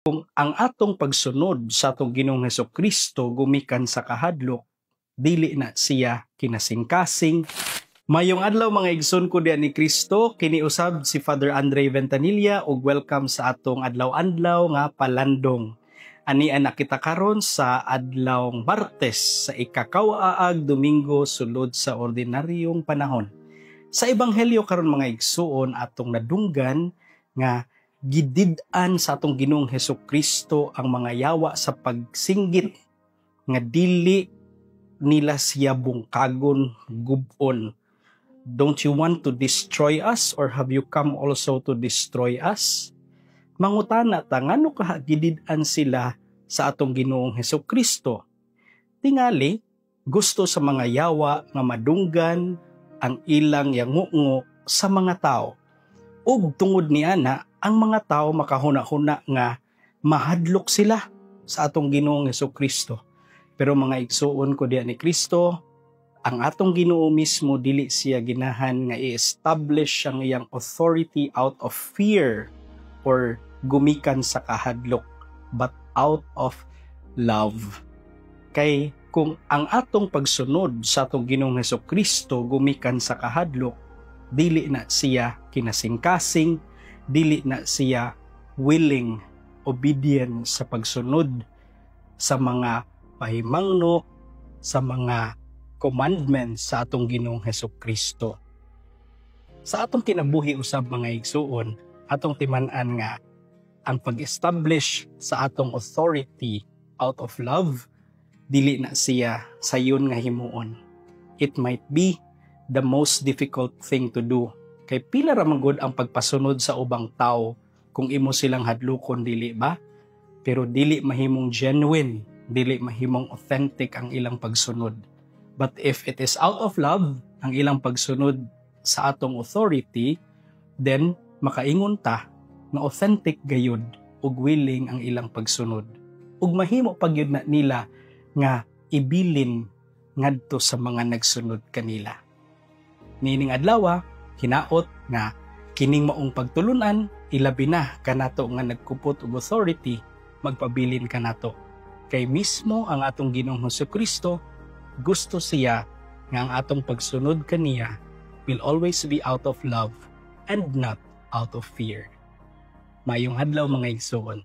Kung ang atong pagsunod sa atong Ginoong Hesukristo gumikan sa kahadlok, dili na siya kinasingkasing. Mayong adlaw mga igsoon ko diyan ni Kristo, kini usab si Father Andre Ventanilla ug welcome sa atong adlaw-adlaw nga palandong. Ani ana kita karon sa adlawng Martes sa ikakawaag Domingo sulod sa ordinaryong panahon. Sa ebanghelyo karon mga igsoon atong nadunggan nga gidid-an sa atong Ginoong Hesukristo ang mga yawa sa pagsinggit nga dili nila siya bungkagon gubon. Don't you want to destroy us, or have you come also to destroy us? Mangutana ta ngano ka gidid-an sila sa atong Ginoong Hesukristo? Tingali gusto sa mga yawa nga madunggan ang ilang yangungo sa mga tao. Ug tungod ni ana ang mga tao makahuna-huna nga mahadlok sila sa atong Ginoong Hesukristo. Pero mga igsuon ko diyan ni Kristo, ang atong Ginoo mismo dili siya ginahan nga i-establish ang iyang authority out of fear or gumikan sa kahadlok, but out of love. Kay kung ang atong pagsunod sa atong Ginoong Hesukristo gumikan sa kahadlok, dili na siya kinasingkasing, dili na siya willing, obedient sa pagsunod sa mga pahimangno, sa mga commandments sa atong Ginoong Hesukristo. Sa atong kinabuhi usab mga igsuon, atong timan-an nga ang pag-establish sa atong authority out of love, dili na siya sayon nga himuon. It might be the most difficult thing to do. Kay pila ra man gud ang pagpasunod sa ubang tao kung imo silang hadlukon, dili ba? Pero dili mahimong genuine, dili mahimong authentic ang ilang pagsunod. But if it is out of love ang ilang pagsunod sa atong authority, then makaingon ta na authentic gayud ug willing ang ilang pagsunod. Ug mahimo pa gyud na nila nga ibilin ngadto sa mga nagsunod kanila. Nining adlaw, hinaot nga kining maong pagtulunan, ilabi na kanato nga nagkupot og authority, magpabilin kanato. Kay mismo ang atong Ginoong Hesukristo, gusto siya nga ang atong pagsunod kaniya will always be out of love and not out of fear. Mayong adlaw mga igsoon.